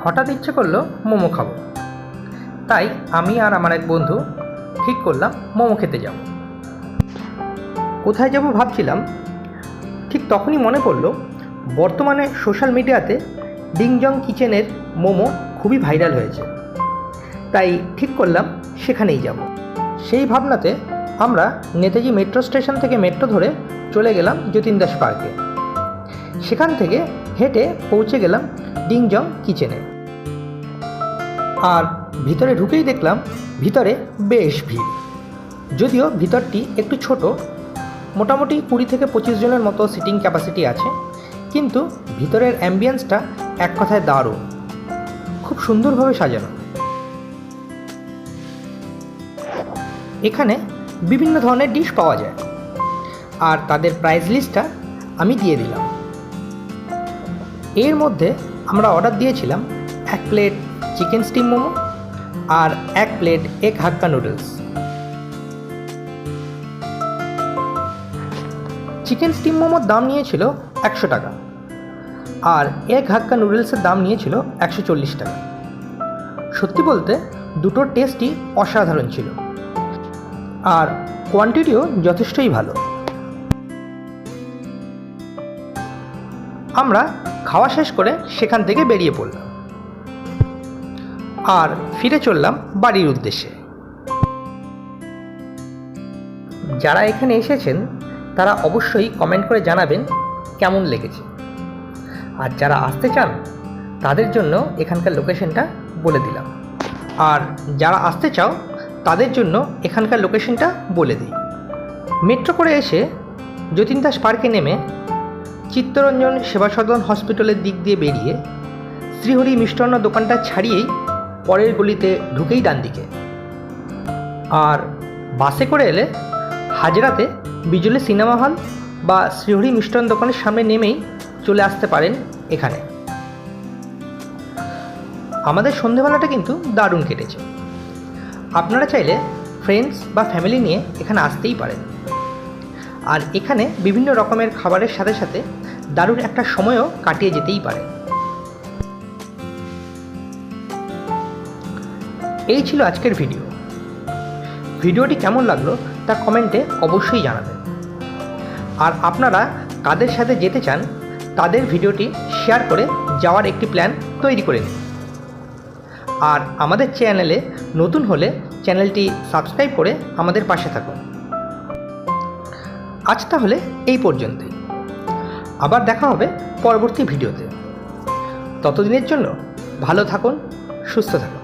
হঠাৎ ইচ্ছে করলো মোমো খাবো, তাই আমি আর আমার এক বন্ধু ঠিক করলাম মোমো খেতে যাব। কোথায় যাব ভাবছিলাম, ঠিক তখনই মনে পড়ল বর্তমানে সোশ্যাল মিডিয়াতে ডিংজং কিচেনের মোমো খুবই ভাইরাল হয়েছে, তাই ঠিক করলাম সেখানেই যাব। সেই ভাবনাতে আমরা নেতাজি মেট্রো স্টেশন থেকে মেট্রো ধরে চলে গেলাম যতীন দাস পার্কে। সেখান থেকে হেঁটে পৌঁছে গেলাম ডিংজং কিচেনে। আর ভিতরে ঢুকেই দেখলাম ভিতরে বেশ ভিড়। যদিও ভিতরটি একটু ছোট, মোটামুটি 20 থেকে 25 জনের মতো সিটিং ক্যাপাসিটি আছে, কিন্তু ভিতরের অ্যাম্বিয়েন্সটা এক কথায় দারুণ, খুব সুন্দরভাবে সাজানো। এখানে বিভিন্ন ধরনের ডিশ পাওয়া যায়, আর তাদের প্রাইস লিস্টটা আমি দিয়ে দিলাম। এর মধ্যে আমরা অর্ডার দিয়েছিলাম 1 প্লেট চিকেন স্টিম মোমো আর 1 প্লেট এগ হাক্কা নুডলস। চিকেন স্টিম মোমোর দাম নিয়েছিল 100 টাকা, আর এগ হাক্কা নুডলসের দাম নিয়েছিল 140 টাকা। সত্যি বলতে দুটোর টেস্টই অসাধারণ ছিল, আর কোয়ান্টিটিও যথেষ্টই ভালো। আমরা খাওয়া শেষ করে সেখান থেকে বেরিয়ে পড়লাম আর ফিরে চললাম বাড়ির উদ্দেশ্যে। যারা এখানে এসেছেন তারা অবশ্যই কমেন্ট করে জানাবেন কেমন লেগেছে, আর যারা আসতে চান তাদের জন্য এখানকার লোকেশনটা বলে দিলাম। আর যারা আসতে চাও তাদের জন্য এখানকার লোকেশনটা বলে দিই। মেট্রো করে এসে যতীন দাস পার্কে নেমে চিত্তরঞ্জন সেবা সদন হসপিটালের দিক দিয়ে বেরিয়ে শ্রীহরি মিষ্টান্ন দোকানটা ছাড়িয়েই পরের গলিতে ঢুকেই ডান দিকে। আর বাসে করে এলে হাজরাতে বিজলি সিনেমা হল বা শ্রীহরি মিষ্টান্ন দোকানের সামনে নেমেই চলে আসতে পারেন এখানে। আমাদের সন্ধেবেলাটা কিন্তু দারুণ কেটেছে। আপনারা চাইলে ফ্রেন্ডস বা ফ্যামিলি নিয়ে এখানে আসতেই পারেন, আর এখানে বিভিন্ন রকমের খাবারের সাথে সাথে দারুণ একটা সময়ও কাটিয়ে যেতেই পারে। এই ছিল আজকের ভিডিওটি কেমন লাগলো তা কমেন্টে অবশ্যই জানাবেন। আর আপনারা কাদের সাথে যেতে চান তাদের ভিডিওটি শেয়ার করে যাওয়ার একটি প্ল্যান তৈরি করে নিন। আর আমাদের চ্যানেলে নতুন হলে চ্যানেলটি সাবস্ক্রাইব করে আমাদের পাশে থাকুন। আজ তাহলে এই পর্যন্তই, আবার দেখা হবে পরবর্তী ভিডিওতে। ততদিনের জন্য ভালো থাকুন, সুস্থ থাকুন।